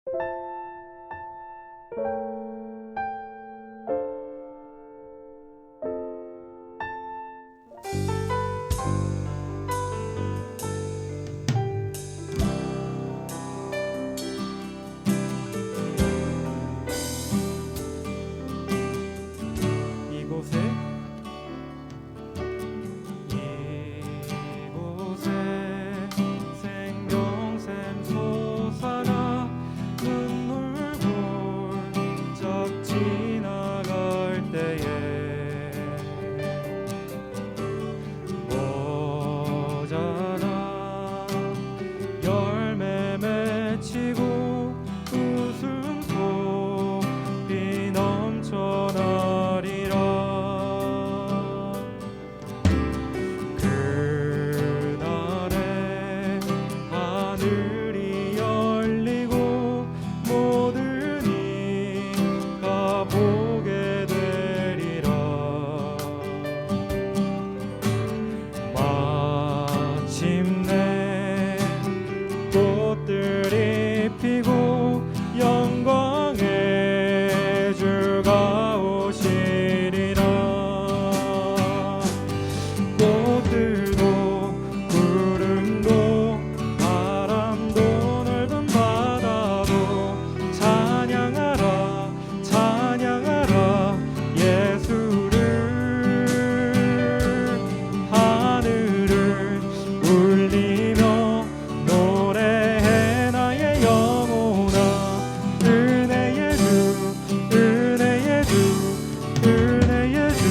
이곳에 생명샘 솟아나 눈물 골짝 지나갈 때에 모자라 열매 맺히고 웃음소리 넘쳐나리라. 그날에 하늘이 열리고 모든 이가 보게 되리라. 마침내 꽃들이 피고 영광의 주가 오시리라. 꽃들도 구름도 바람도 넓은 바다도 찬양하라 찬양하라 예수를. 하늘을 울리며 노래해 나의 영혼아. 은혜의 주 은혜의 주 은혜의 주.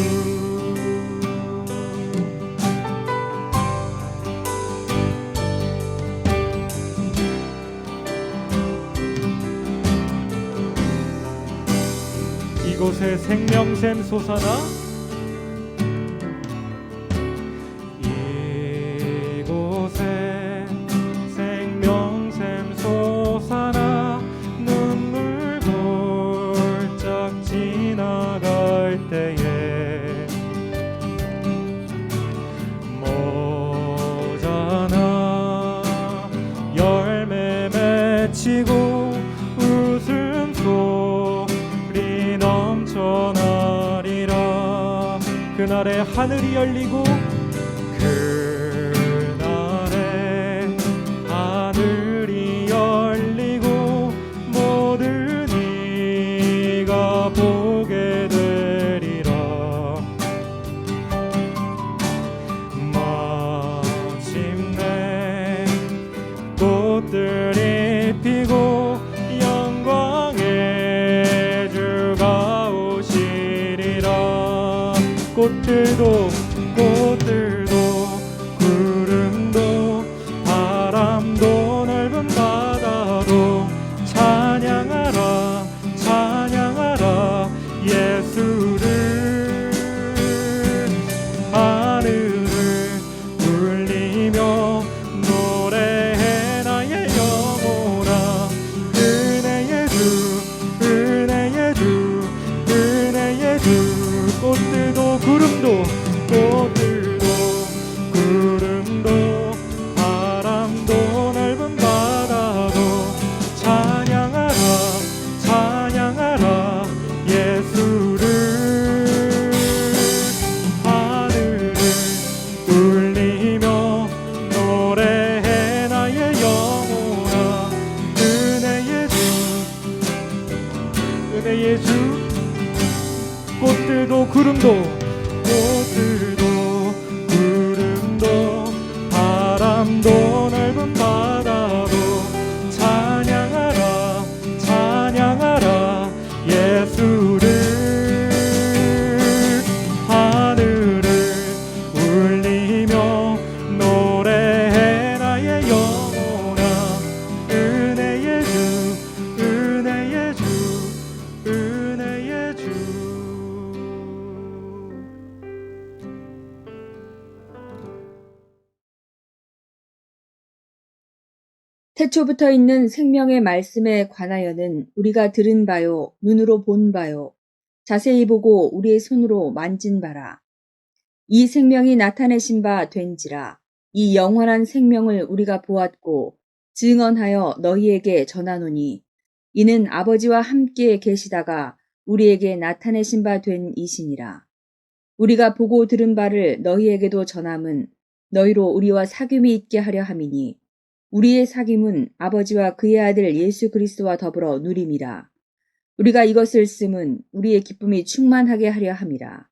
이곳에 생명샘 솟아나 이곳에 생명샘 솟아나 눈물 골짝 지나갈 때에 모자나 열매 맺히고 웃음소리 넘쳐나리라. 그날에 하늘이 열리고 그날에 하늘이 열리고 모든 이가 보게 되리라. 마침내 꽃들이 피고 영광의 주가 오시리라. 꽃들도 구름도 바람도 넓은 바다도 찬양하라 찬양하라 예수를. 하늘을 울리며 노래해 나의 영혼아. 은혜의 주 은혜의 주 은혜의 주. 꽃들도 구름도 바람도 넓은 바다도 찬양하라 찬양하라 예수를. 하늘을 울리며 노래해 나의 영혼아. 은혜의 주 은혜의 주. 꽃들도 구름도 바람도 넓은 바다도 찬양하라 찬양하라 예수를. 하늘을 울리며 노래해 나의 영혼아. 은혜의 주 은혜의 주 은혜의 주. 태초부터 있는 생명의 말씀에 관하여는 우리가 들은 바요, 눈으로 본 바요, 자세히 보고 우리의 손으로 만진 바라. 이 생명이 나타내신 바 된지라. 이 영원한 생명을 우리가 보았고 증언하여 너희에게 전하노니 이는 아버지와 함께 계시다가 우리에게 나타내신 바 된 이시니라. 우리가 보고 들은 바를 너희에게도 전함은 너희로 우리와 사귐이 있게 하려 함이니 우리의 사귐은 아버지와 그의 아들 예수 그리스도와 더불어 누림이라. 우리가 이것을 쓰면 우리의 기쁨이 충만하게 하려 함이라.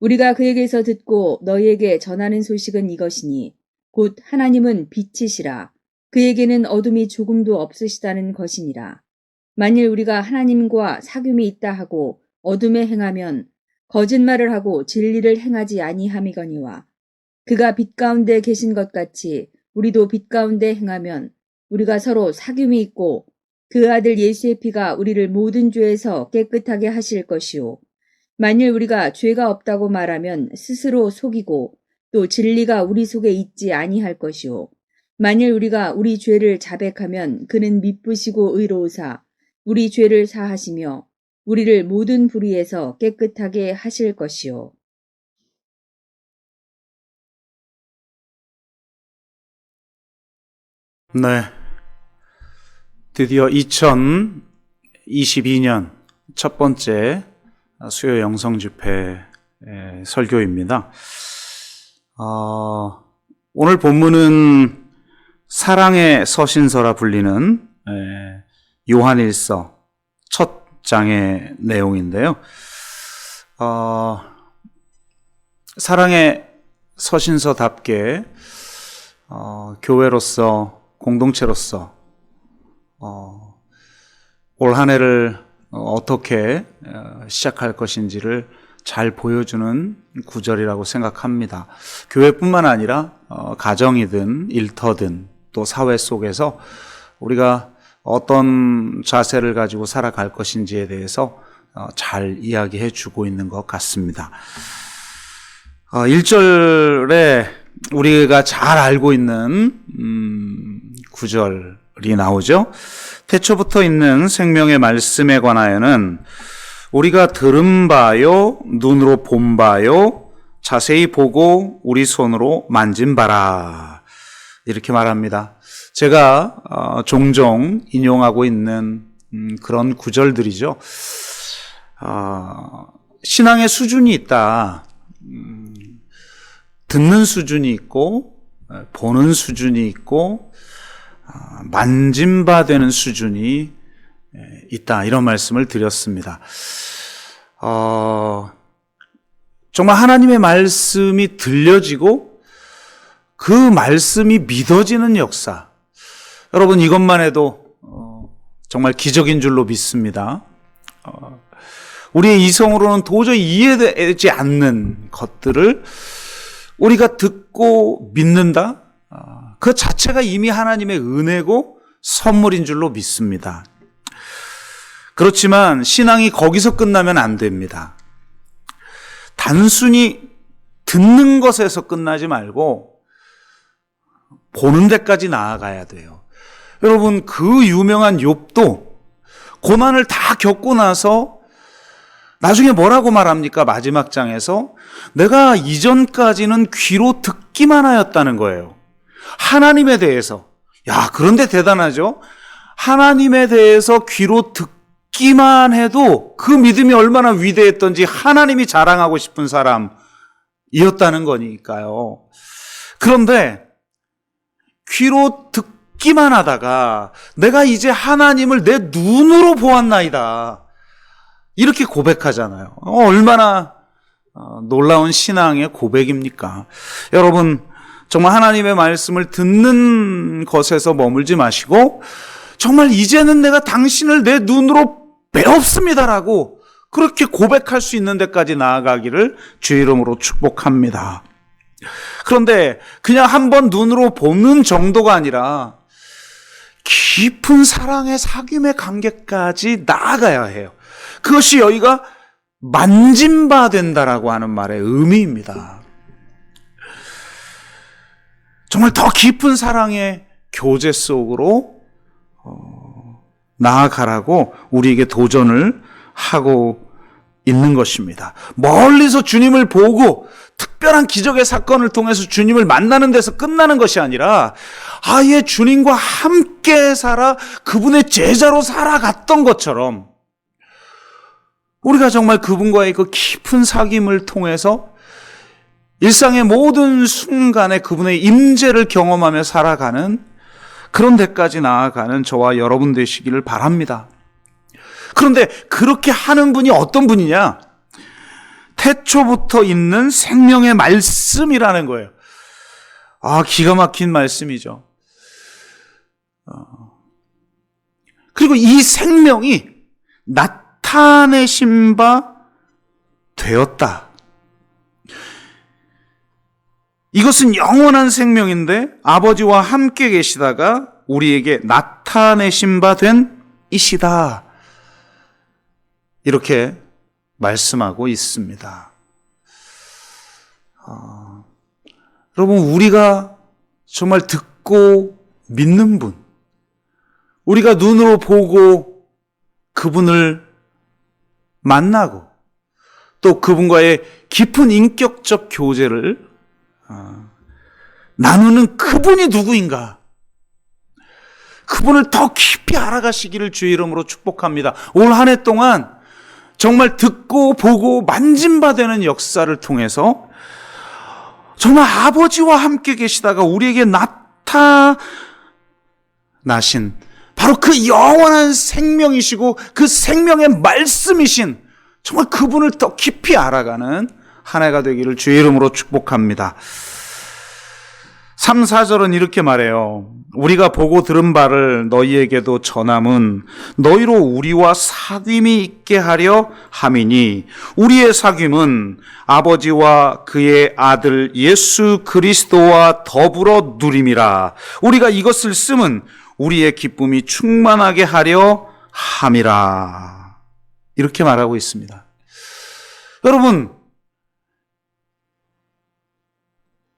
우리가 그에게서 듣고 너희에게 전하는 소식은 이것이니 곧 하나님은 빛이시라. 그에게는 어둠이 조금도 없으시다는 것이니라. 만일 우리가 하나님과 사귐이 있다 하고 어둠에 행하면 거짓말을 하고 진리를 행하지 아니함이거니와 그가 빛 가운데 계신 것 같이 우리도 빛 가운데 행하면 우리가 서로 사귐이 있고 그 아들 예수의 피가 우리를 모든 죄에서 깨끗하게 하실 것이요. 만일 우리가 죄가 없다고 말하면 스스로 속이고 또 진리가 우리 속에 있지 아니할 것이요. 만일 우리가 우리 죄를 자백하면 그는 미쁘시고 의로우사 우리 죄를 사하시며 우리를 모든 불의에서 깨끗하게 하실 것이요. 네. 드디어 2022년 첫 번째 수요 영성 집회 설교입니다. 오늘 본문은 사랑의 서신서라 불리는 요한일서 첫 장의 내용인데요. 사랑의 서신서답게 교회로서 공동체로서 올 한 해를 어떻게 시작할 것인지를 잘 보여주는 구절이라고 생각합니다. 교회뿐만 아니라 가정이든 일터든 또 사회 속에서 우리가 어떤 자세를 가지고 살아갈 것인지에 대해서 잘 이야기해 주고 있는 것 같습니다. 1절에 우리가 잘 알고 있는 구절이 나오죠. 태초부터 있는 생명의 말씀에 관하여는 우리가 들은 바요, 눈으로 본 바요, 자세히 보고 우리 손으로 만진 바라. 이렇게 말합니다. 제가 종종 인용하고 있는 그런 구절들이죠. 신앙의 수준이 있다. 듣는 수준이 있고 보는 수준이 있고 만진 바 되는 수준이 있다. 이런 말씀을 드렸습니다. 정말 하나님의 말씀이 들려지고 그 말씀이 믿어지는 역사. 여러분 이것만 해도 정말 기적인 줄로 믿습니다. 우리의 이성으로는 도저히 이해되지 않는 것들을 우리가 듣고 믿는다? 그 자체가 이미 하나님의 은혜고 선물인 줄로 믿습니다. 그렇지만 신앙이 거기서 끝나면 안 됩니다. 단순히 듣는 것에서 끝나지 말고 보는 데까지 나아가야 돼요. 여러분 그 유명한 욥도 고난을 다 겪고 나서 나중에 뭐라고 말합니까? 마지막 장에서 내가 이전까지는 귀로 듣기만 하였다는 거예요. 하나님에 대해서. 야, 그런데 대단하죠? 하나님에 대해서 귀로 듣기만 해도 그 믿음이 얼마나 위대했던지 하나님이 자랑하고 싶은 사람이었다는 거니까요. 그런데 귀로 듣기만 하다가 내가 이제 하나님을 내 눈으로 보았나이다. 이렇게 고백하잖아요. 얼마나 놀라운 신앙의 고백입니까? 여러분 정말 하나님의 말씀을 듣는 것에서 머물지 마시고 정말 이제는 내가 당신을 내 눈으로 배웠습니다라고 그렇게 고백할 수 있는 데까지 나아가기를 주의 이름으로 축복합니다. 그런데 그냥 한번 눈으로 보는 정도가 아니라 깊은 사랑의 사귐의 관계까지 나아가야 해요. 그것이 여기가 만진 바 된다라고 하는 말의 의미입니다. 정말 더 깊은 사랑의 교제 속으로 나아가라고 우리에게 도전을 하고 있는 것입니다. 멀리서 주님을 보고 특별한 기적의 사건을 통해서 주님을 만나는 데서 끝나는 것이 아니라 아예 주님과 함께 살아 그분의 제자로 살아갔던 것처럼 우리가 정말 그분과의 그 깊은 사귐을 통해서 일상의 모든 순간에 그분의 임재를 경험하며 살아가는 그런 데까지 나아가는 저와 여러분 되시기를 바랍니다. 그런데 그렇게 하는 분이 어떤 분이냐? 태초부터 있는 생명의 말씀이라는 거예요. 기가 막힌 말씀이죠. 그리고 이 생명이 나타내신 바 되었다. 이것은 영원한 생명인데 아버지와 함께 계시다가 우리에게 나타내신 바 된 이시다. 이렇게 말씀하고 있습니다. 여러분, 우리가 정말 듣고 믿는 분, 우리가 눈으로 보고 그분을 만나고 또 그분과의 깊은 인격적 교제를 나누는 그분이 누구인가? 그분을 더 깊이 알아가시기를 주의 이름으로 축복합니다. 올 한 해 동안 정말 듣고 보고 만진바되는 역사를 통해서 정말 아버지와 함께 계시다가 우리에게 나타나신 바로 그 영원한 생명이시고 그 생명의 말씀이신 정말 그분을 더 깊이 알아가는 한 해가 되기를 주의 이름으로 축복합니다. 3, 4절은 이렇게 말해요. 우리가 보고 들은 바를 너희에게도 전함은 너희로 우리와 사귐이 있게 하려 함이니 우리의 사귐은 아버지와 그의 아들 예수 그리스도와 더불어 누림이라. 우리가 이것을 쓰면 우리의 기쁨이 충만하게 하려 함이라. 이렇게 말하고 있습니다. 여러분,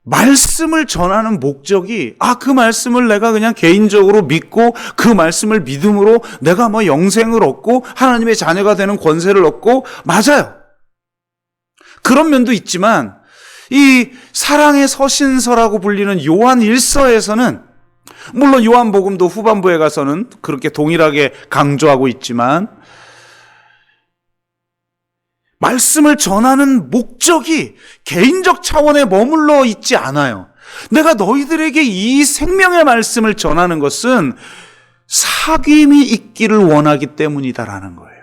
말씀을 전하는 목적이 그 말씀을 내가 그냥 개인적으로 믿고 그 말씀을 믿음으로 내가 영생을 얻고 하나님의 자녀가 되는 권세를 얻고, 맞아요. 그런 면도 있지만 이 사랑의 서신서라고 불리는 요한 1서에서는 물론 요한복음도 후반부에 가서는 그렇게 동일하게 강조하고 있지만 말씀을 전하는 목적이 개인적 차원에 머물러 있지 않아요. 내가 너희들에게 이 생명의 말씀을 전하는 것은 사귐이 있기를 원하기 때문이다라는 거예요.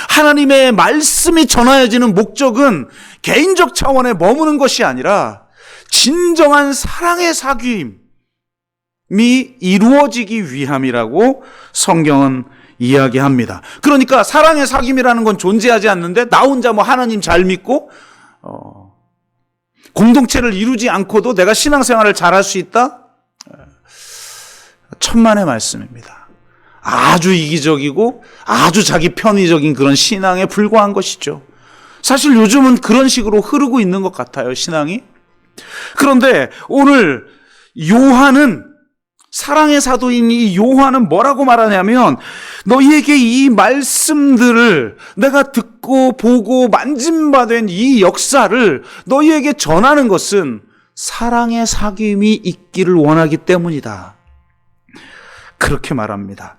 하나님의 말씀이 전하여지는 목적은 개인적 차원에 머무는 것이 아니라 진정한 사랑의 사귐이 이루어지기 위함이라고 성경은 이야기합니다. 그러니까 사랑의 사귐이라는 건 존재하지 않는데 나 혼자 하나님 잘 믿고 공동체를 이루지 않고도 내가 신앙생활을 잘할 수 있다? 천만의 말씀입니다. 아주 이기적이고 아주 자기 편의적인 그런 신앙에 불과한 것이죠. 사실 요즘은 그런 식으로 흐르고 있는 것 같아요, 신앙이. 그런데 오늘 요한은, 사랑의 사도인 이 요한은 뭐라고 말하냐면, 너희에게 이 말씀들을 내가 듣고 보고 만진바된 이 역사를 너희에게 전하는 것은 사랑의 사귐이 있기를 원하기 때문이다. 그렇게 말합니다.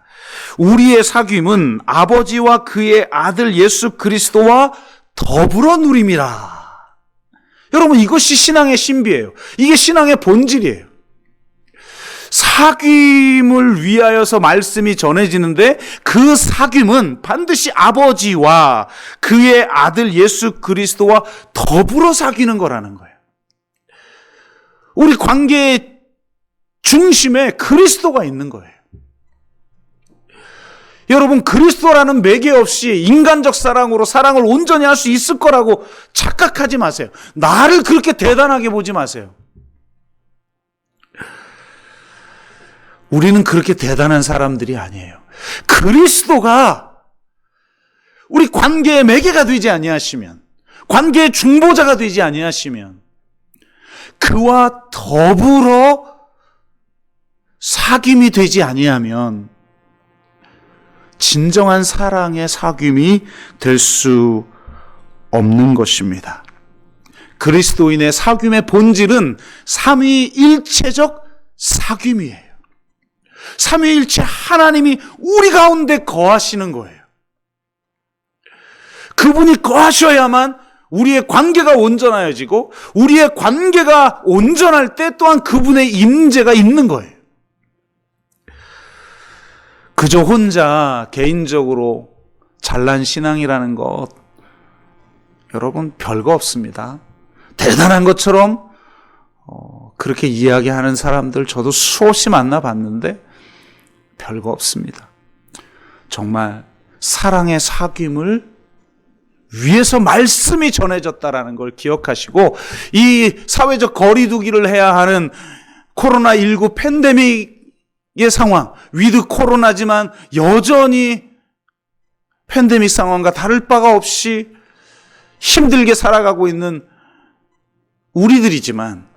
우리의 사귐은 아버지와 그의 아들 예수 그리스도와 더불어 누림이라. 여러분, 이것이 신앙의 신비예요. 이게 신앙의 본질이에요. 사귐을 위하여서 말씀이 전해지는데 그 사귐은 반드시 아버지와 그의 아들 예수 그리스도와 더불어 사귀는 거라는 거예요. 우리 관계의 중심에 그리스도가 있는 거예요. 여러분, 그리스도라는 매개 없이 인간적 사랑으로 사랑을 온전히 할 수 있을 거라고 착각하지 마세요. 나를 그렇게 대단하게 보지 마세요. 우리는 그렇게 대단한 사람들이 아니에요. 그리스도가 우리 관계의 매개가 되지 아니하시면, 관계의 중보자가 되지 아니하시면, 그와 더불어 사귐이 되지 아니하면 진정한 사랑의 사귐이 될 수 없는 것입니다. 그리스도인의 사귐의 본질은 삼위일체적 사귐이에요. 삼위일체 하나님이 우리 가운데 거하시는 거예요. 그분이 거하셔야만 우리의 관계가 온전해지고 우리의 관계가 온전할 때 또한 그분의 임재가 있는 거예요. 그저 혼자 개인적으로 잘난 신앙이라는 것, 여러분 별거 없습니다. 대단한 것처럼 그렇게 이야기하는 사람들 저도 수없이 만나봤는데 별거 없습니다. 정말 사랑의 사귐을 위해서 말씀이 전해졌다라는 걸 기억하시고, 이 사회적 거리두기를 해야 하는 코로나19 팬데믹의 상황, 위드 코로나지만 여전히 팬데믹 상황과 다를 바가 없이 힘들게 살아가고 있는 우리들이지만,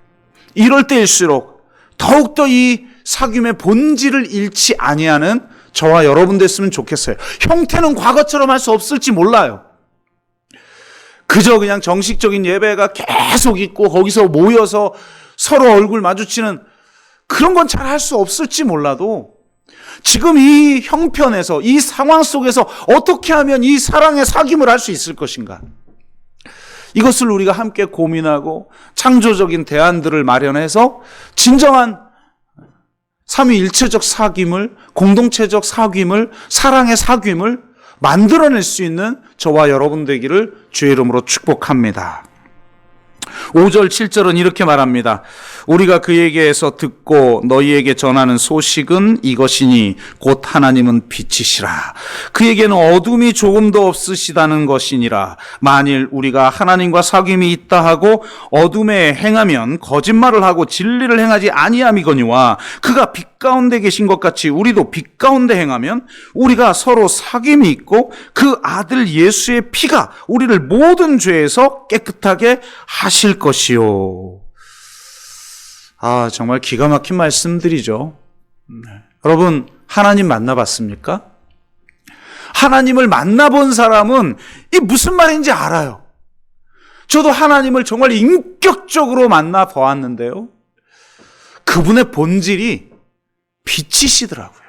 이럴 때일수록 더욱더 이 사귐의 본질을 잃지 아니하는 저와 여러분 됐으면 좋겠어요. 형태는 과거처럼 할 수 없을지 몰라요. 그저 그냥 정식적인 예배가 계속 있고 거기서 모여서 서로 얼굴 마주치는 그런 건 잘 할 수 없을지 몰라도, 지금 이 형편에서, 이 상황 속에서 어떻게 하면 이 사랑의 사귐을 할 수 있을 것인가, 이것을 우리가 함께 고민하고 창조적인 대안들을 마련해서 진정한 삼위일체적 사귐을, 공동체적 사귐을, 사랑의 사귐을 만들어낼 수 있는 저와 여러분 되기를 주의 이름으로 축복합니다. 5절 7절은 이렇게 말합니다. 우리가 그에게서 듣고 너희에게 전하는 소식은 이것이니 곧 하나님은 빛이시라. 그에게는 어둠이 조금도 없으시다는 것이니라. 만일 우리가 하나님과 사귐이 있다 하고 어둠에 행하면 거짓말을 하고 진리를 행하지 아니함이거니와, 그가 빛 가운데 계신 것 같이 우리도 빛 가운데 행하면 우리가 서로 사귐이 있고 그 아들 예수의 피가 우리를 모든 죄에서 깨끗하게 하실 것이요. 정말 기가 막힌 말씀들이죠. 여러분, 하나님 만나봤습니까? 하나님을 만나본 사람은 이 무슨 말인지 알아요. 저도 하나님을 정말 인격적으로 만나보았는데요, 그분의 본질이 빛이시더라고요.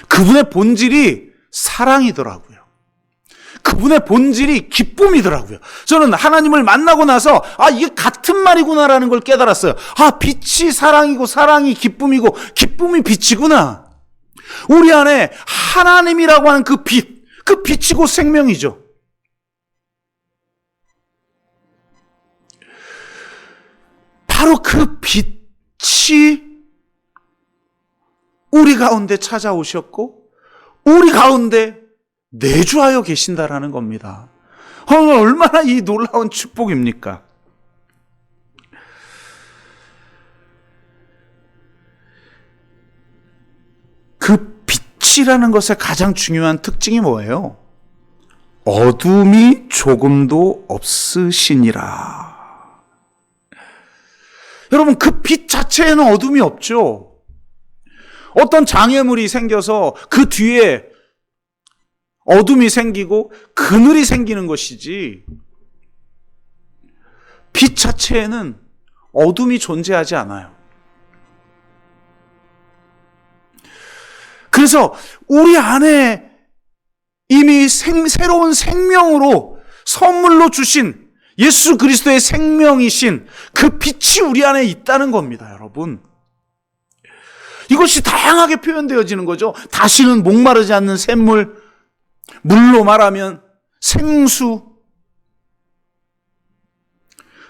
그분의 본질이 사랑이더라고요. 그분의 본질이 기쁨이더라고요. 저는 하나님을 만나고 나서 이게 같은 말이구나라는 걸 깨달았어요. 빛이 사랑이고 사랑이 기쁨이고 기쁨이 빛이구나. 우리 안에 하나님이라고 하는 그 빛, 그 빛이 곧 생명이죠. 바로 그 빛이 우리 가운데 찾아오셨고 우리 가운데 내주하여 계신다라는 겁니다. 얼마나 이 놀라운 축복입니까? 그 빛이라는 것의 가장 중요한 특징이 뭐예요? 어둠이 조금도 없으시니라. 여러분, 그 빛 자체에는 어둠이 없죠. 어떤 장애물이 생겨서 그 뒤에 어둠이 생기고 그늘이 생기는 것이지, 빛 자체에는 어둠이 존재하지 않아요. 그래서 우리 안에 이미 새로운 생명으로 선물로 주신 예수 그리스도의 생명이신 그 빛이 우리 안에 있다는 겁니다, 여러분. 이것이 다양하게 표현되어지는 거죠. 다시는 목마르지 않는 샘물, 물로 말하면 생수,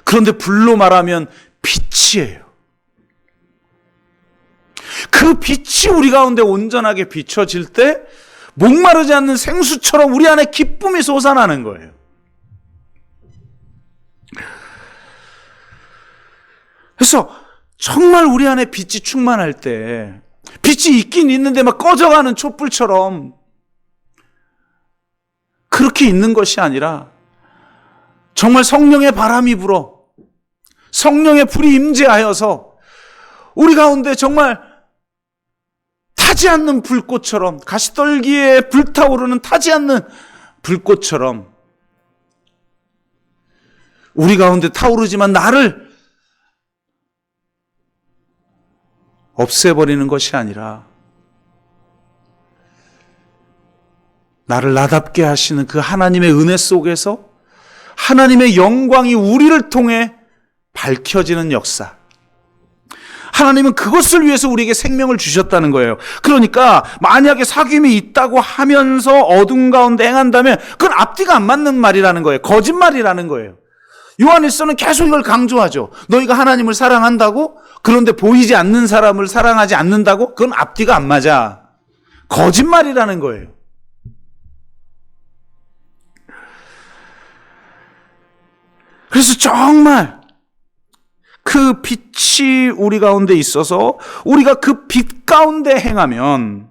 그런데 불로 말하면 빛이에요. 그 빛이 우리 가운데 온전하게 비춰질 때 목마르지 않는 생수처럼 우리 안에 기쁨이 솟아나는 거예요. 그래서 정말 우리 안에 빛이 충만할 때, 빛이 있긴 있는데 막 꺼져가는 촛불처럼 그렇게 있는 것이 아니라, 정말 성령의 바람이 불어 성령의 불이 임재하여서 우리 가운데 정말 타지 않는 불꽃처럼, 가시떨기에 불타오르는 타지 않는 불꽃처럼 우리 가운데 타오르지만 나를 없애버리는 것이 아니라 나를 나답게 하시는 그 하나님의 은혜 속에서 하나님의 영광이 우리를 통해 밝혀지는 역사. 하나님은 그것을 위해서 우리에게 생명을 주셨다는 거예요. 그러니까 만약에 사귐이 있다고 하면서 어둠 가운데 행한다면 그건 앞뒤가 안 맞는 말이라는 거예요. 거짓말이라는 거예요. 요한일서는 계속 이걸 강조하죠. 너희가 하나님을 사랑한다고? 그런데 보이지 않는 사람을 사랑하지 않는다고? 그건 앞뒤가 안 맞아. 거짓말이라는 거예요. 그래서 정말 그 빛이 우리 가운데 있어서 우리가 그 빛 가운데 행하면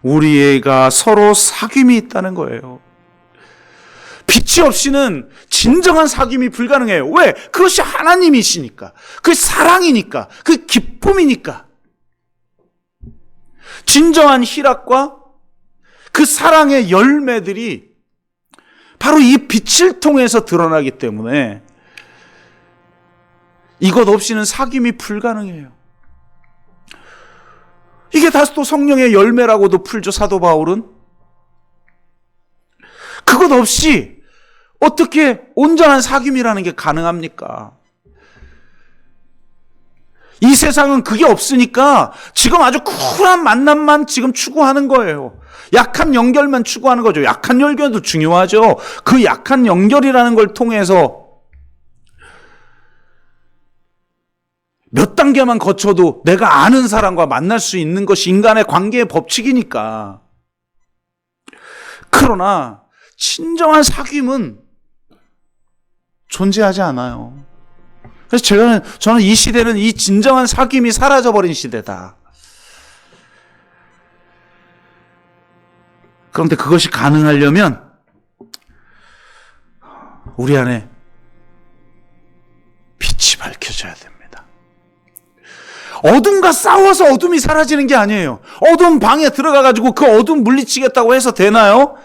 우리가 서로 사귐이 있다는 거예요. 빛이 없이는 진정한 사귐이 불가능해요. 왜? 그것이 하나님이시니까. 그 사랑이니까. 그 기쁨이니까. 진정한 희락과 그 사랑의 열매들이 바로 이 빛을 통해서 드러나기 때문에 이것 없이는 사귐이 불가능해요. 이게 다시 또 성령의 열매라고도 풀죠, 사도 바울은. 그것 없이 어떻게 온전한 사귐이라는 게 가능합니까? 이 세상은 그게 없으니까 지금 아주 쿨한 만남만 지금 추구하는 거예요. 약한 연결만 추구하는 거죠. 약한 연결도 중요하죠. 그 약한 연결이라는 걸 통해서 몇 단계만 거쳐도 내가 아는 사람과 만날 수 있는 것이 인간의 관계의 법칙이니까. 그러나 진정한 사귐은 존재하지 않아요. 그래서 저는 이 시대는 이 진정한 사귐이 사라져버린 시대다. 그런데 그것이 가능하려면 우리 안에 빛이 밝혀져야 됩니다. 어둠과 싸워서 어둠이 사라지는 게 아니에요. 어두운 방에 들어가가지고 그 어둠 물리치겠다고 해서 되나요?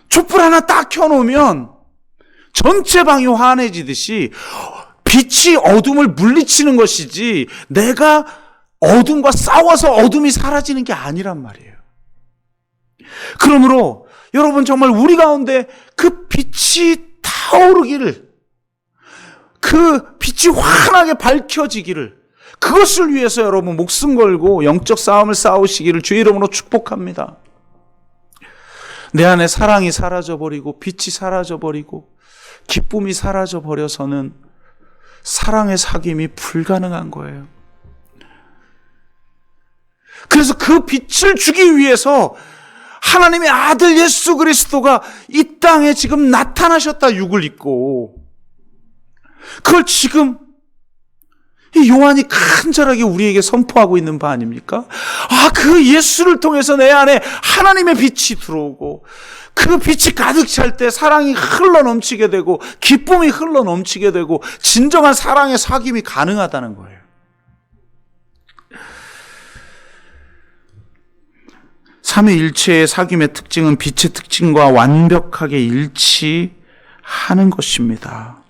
촛불 하나 딱 켜놓으면 전체 방이 환해지듯이 빛이 어둠을 물리치는 것이지 내가 어둠과 싸워서 어둠이 사라지는 게 아니란 말이에요. 그러므로 여러분 정말 우리 가운데 그 빛이 타오르기를, 그 빛이 환하게 밝혀지기를, 그것을 위해서 여러분 목숨 걸고 영적 싸움을 싸우시기를 주의 이름으로 축복합니다. 내 안에 사랑이 사라져버리고 빛이 사라져버리고 기쁨이 사라져버려서는 사랑의 사귐이 불가능한 거예요. 그래서 그 빛을 주기 위해서 하나님의 아들 예수 그리스도가 이 땅에 지금 나타나셨다, 육을 입고. 그걸 지금 이 요한이 간절하게 우리에게 선포하고 있는 바 아닙니까? 그 예수를 통해서 내 안에 하나님의 빛이 들어오고 그 빛이 가득 찰 때 사랑이 흘러 넘치게 되고 기쁨이 흘러 넘치게 되고 진정한 사랑의 사귐이 가능하다는 거예요. 삼위일체의 사귐의 특징은 빛의 특징과 완벽하게 일치하는 것입니다.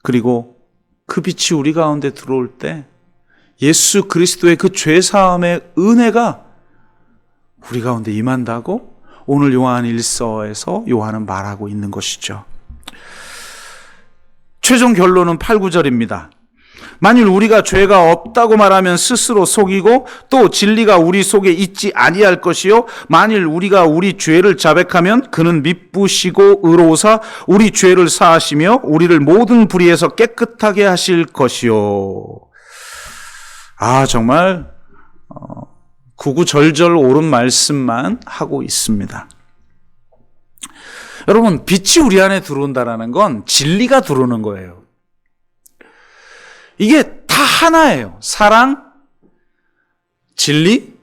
그리고 그 빛이 우리 가운데 들어올 때 예수 그리스도의 그 죄사함의 은혜가 우리 가운데 임한다고 오늘 요한 1서에서 요한은 말하고 있는 것이죠. 최종 결론은 8, 9절입니다. 만일 우리가 죄가 없다고 말하면 스스로 속이고 또 진리가 우리 속에 있지 아니할 것이요 만일 우리가 우리 죄를 자백하면 그는 미쁘시고 의로우사 우리 죄를 사하시며 우리를 모든 불의에서 깨끗하게 하실 것이요. 정말 구구절절 옳은 말씀만 하고 있습니다. 여러분, 빛이 우리 안에 들어온다는 건 진리가 들어오는 거예요. 이게 다 하나예요. 사랑, 진리,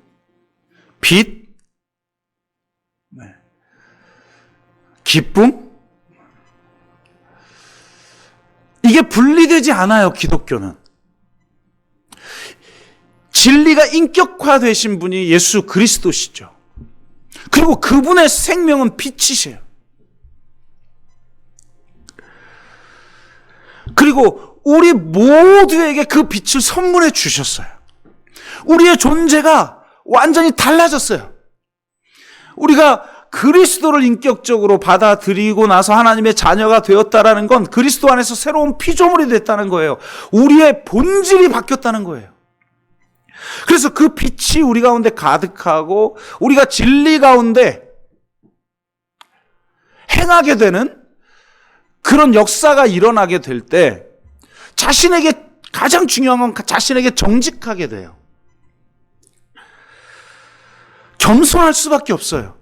빛, 기쁨. 이게 분리되지 않아요, 기독교는. 진리가 인격화되신 분이 예수 그리스도시죠. 그리고 그분의 생명은 빛이세요. 그리고 우리 모두에게 그 빛을 선물해 주셨어요. 우리의 존재가 완전히 달라졌어요. 우리가 그리스도를 인격적으로 받아들이고 나서 하나님의 자녀가 되었다라는 건 그리스도 안에서 새로운 피조물이 됐다는 거예요. 우리의 본질이 바뀌었다는 거예요. 그래서 그 빛이 우리 가운데 가득하고 우리가 진리 가운데 행하게 되는 그런 역사가 일어나게 될 때 자신에게 가장 중요한 건 자신에게 정직하게 돼요. 겸손할 수밖에 없어요.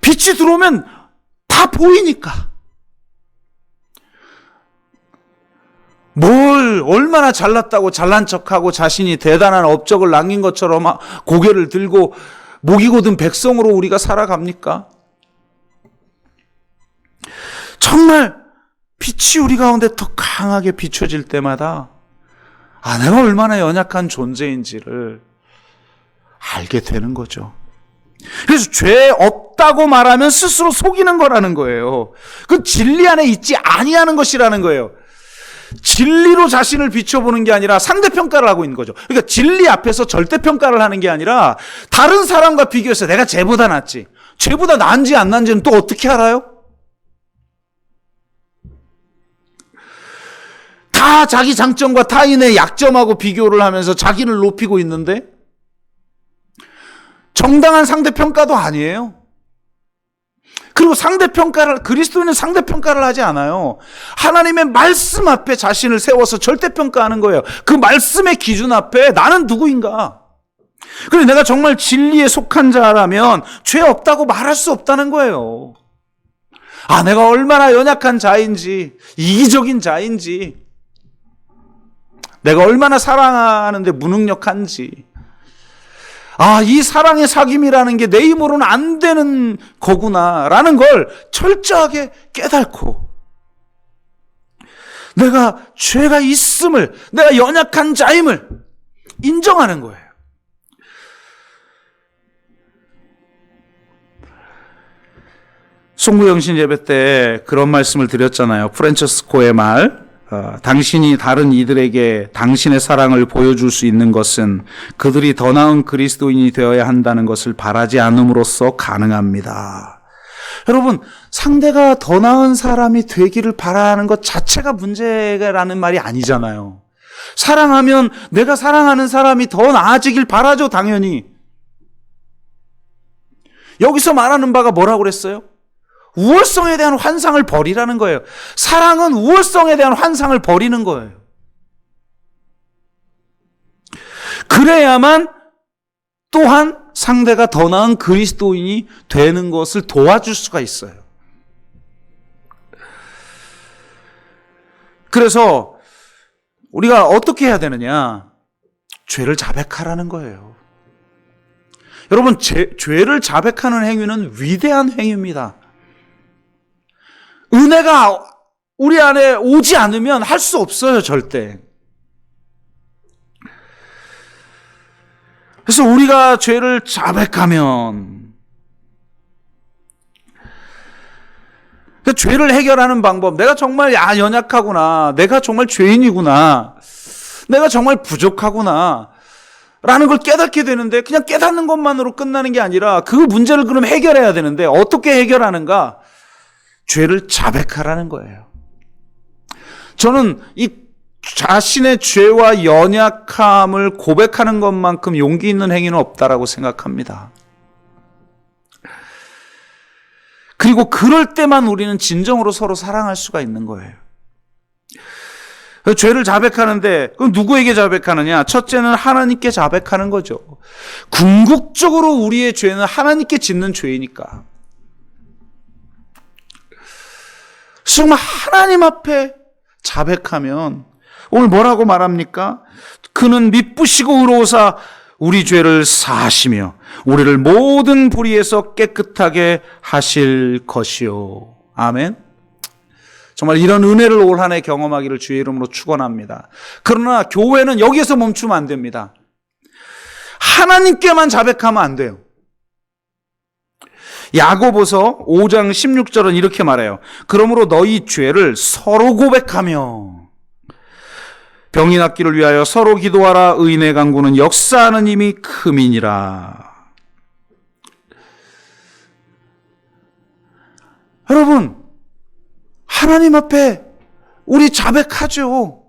빛이 들어오면 다 보이니까. 뭘 얼마나 잘났다고 잘난 척하고 자신이 대단한 업적을 남긴 것처럼 고개를 들고 목이 곧은 백성으로 우리가 살아갑니까? 정말 빛이 우리 가운데 더 강하게 비춰질 때마다 내가 얼마나 연약한 존재인지를 알게 되는 거죠. 그래서 죄 없다고 말하면 스스로 속이는 거라는 거예요. 그건 진리 안에 있지 아니하는 것이라는 거예요. 진리로 자신을 비춰보는 게 아니라 상대평가를 하고 있는 거죠. 그러니까 진리 앞에서 절대평가를 하는 게 아니라 다른 사람과 비교해서 내가 쟤보다 낫지, 쟤보다 나은지 안 나은지는 또 어떻게 알아요? 다 자기 장점과 타인의 약점하고 비교를 하면서 자기를 높이고 있는데 정당한 상대평가도 아니에요. 그리고 그리스도인은 상대평가를 하지 않아요. 하나님의 말씀 앞에 자신을 세워서 절대평가하는 거예요. 그 말씀의 기준 앞에 나는 누구인가? 그래서 내가 정말 진리에 속한 자라면 죄 없다고 말할 수 없다는 거예요. 내가 얼마나 연약한 자인지, 이기적인 자인지, 내가 얼마나 사랑하는데 무능력한지, 이 사랑의 사귐이라는 게 내 힘으로는 안 되는 거구나라는 걸 철저하게 깨닫고 내가 죄가 있음을, 내가 연약한 자임을 인정하는 거예요. 송구영신 예배 때 그런 말씀을 드렸잖아요. 프란체스코의 말, 당신이 다른 이들에게 당신의 사랑을 보여줄 수 있는 것은 그들이 더 나은 그리스도인이 되어야 한다는 것을 바라지 않음으로써 가능합니다. 여러분, 상대가 더 나은 사람이 되기를 바라는 것 자체가 문제라는 말이 아니잖아요. 사랑하면 내가 사랑하는 사람이 더 나아지길 바라죠, 당연히. 여기서 말하는 바가 뭐라고 그랬어요? 우월성에 대한 환상을 버리라는 거예요. 사랑은 우월성에 대한 환상을 버리는 거예요. 그래야만 또한 상대가 더 나은 그리스도인이 되는 것을 도와줄 수가 있어요. 그래서 우리가 어떻게 해야 되느냐? 죄를 자백하라는 거예요. 여러분, 죄를 자백하는 행위는 위대한 행위입니다. 은혜가 우리 안에 오지 않으면 할 수 없어요, 절대. 그래서 우리가 죄를 자백하면, 죄를 해결하는 방법, 내가 정말 연약하구나, 내가 정말 죄인이구나, 내가 정말 부족하구나 라는 걸 깨닫게 되는데, 그냥 깨닫는 것만으로 끝나는 게 아니라 그 문제를 그럼 해결해야 되는데 어떻게 해결하는가? 죄를 자백하라는 거예요. 저는 이 자신의 죄와 연약함을 고백하는 것만큼 용기 있는 행위는 없다라고 생각합니다. 그리고 그럴 때만 우리는 진정으로 서로 사랑할 수가 있는 거예요. 죄를 자백하는데 그럼 누구에게 자백하느냐? 첫째는 하나님께 자백하는 거죠. 궁극적으로 우리의 죄는 하나님께 짓는 죄이니까. 정말 하나님 앞에 자백하면 오늘 뭐라고 말합니까? 그는 미쁘시고 의로우사 우리 죄를 사하시며 우리를 모든 불의에서 깨끗하게 하실 것이요. 아멘. 정말 이런 은혜를 올 한 해 경험하기를 주의 이름으로 축원합니다. 그러나 교회는 여기에서 멈추면 안 됩니다. 하나님께만 자백하면 안 돼요. 야고보서 5장 16절은 이렇게 말해요. 그러므로 너희 죄를 서로 고백하며 병이 낫기를 위하여 서로 기도하라. 의인의 강구는 역사하는 힘이 큼이니라. 여러분, 하나님 앞에 우리 자백하죠.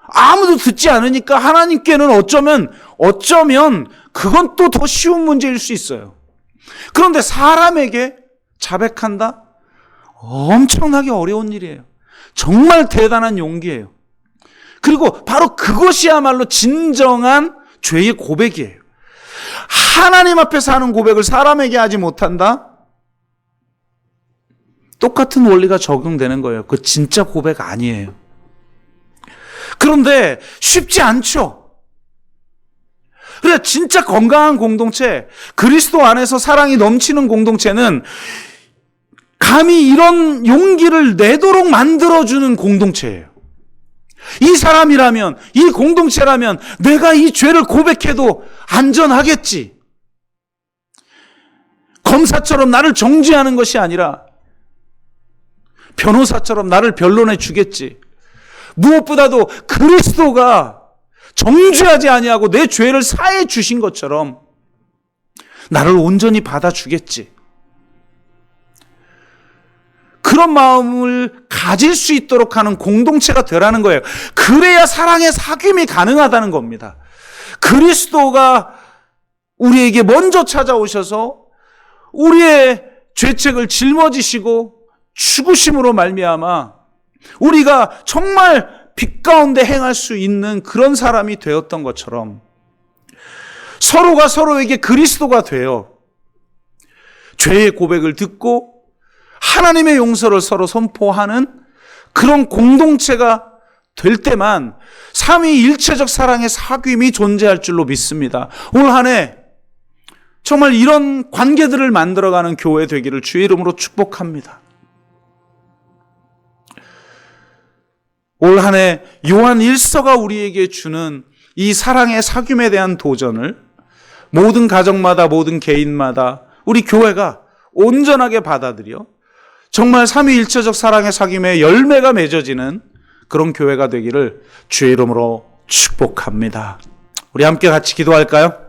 아무도 듣지 않으니까 하나님께는 어쩌면 그건 또 더 쉬운 문제일 수 있어요. 그런데 사람에게 자백한다? 엄청나게 어려운 일이에요. 정말 대단한 용기예요. 그리고 바로 그것이야말로 진정한 죄의 고백이에요. 하나님 앞에서 하는 고백을 사람에게 하지 못한다? 똑같은 원리가 적용되는 거예요. 그 진짜 고백 아니에요. 그런데 쉽지 않죠. 그래, 진짜 건강한 공동체, 그리스도 안에서 사랑이 넘치는 공동체는 감히 이런 용기를 내도록 만들어주는 공동체예요. 이 사람이라면, 이 공동체라면 내가 이 죄를 고백해도 안전하겠지. 검사처럼 나를 정죄하는 것이 아니라 변호사처럼 나를 변론해 주겠지. 무엇보다도 그리스도가 정죄하지 아니하고 내 죄를 사해 주신 것처럼 나를 온전히 받아주겠지. 그런 마음을 가질 수 있도록 하는 공동체가 되라는 거예요. 그래야 사랑의 사귐이 가능하다는 겁니다. 그리스도가 우리에게 먼저 찾아오셔서 우리의 죄책을 짊어지시고 죽으심으로 말미암아 우리가 정말 빛 가운데 행할 수 있는 그런 사람이 되었던 것처럼 서로가 서로에게 그리스도가 되어 죄의 고백을 듣고 하나님의 용서를 서로 선포하는 그런 공동체가 될 때만 삼위일체적 사랑의 사귐이 존재할 줄로 믿습니다. 올 한 해 정말 이런 관계들을 만들어가는 교회 되기를 주의 이름으로 축복합니다. 올 한 해 요한 1서가 우리에게 주는 이 사랑의 사귐에 대한 도전을 모든 가정마다 모든 개인마다 우리 교회가 온전하게 받아들여 정말 삼위일체적 사랑의 사귐에 열매가 맺어지는 그런 교회가 되기를 주의 이름으로 축복합니다. 우리 함께 같이 기도할까요?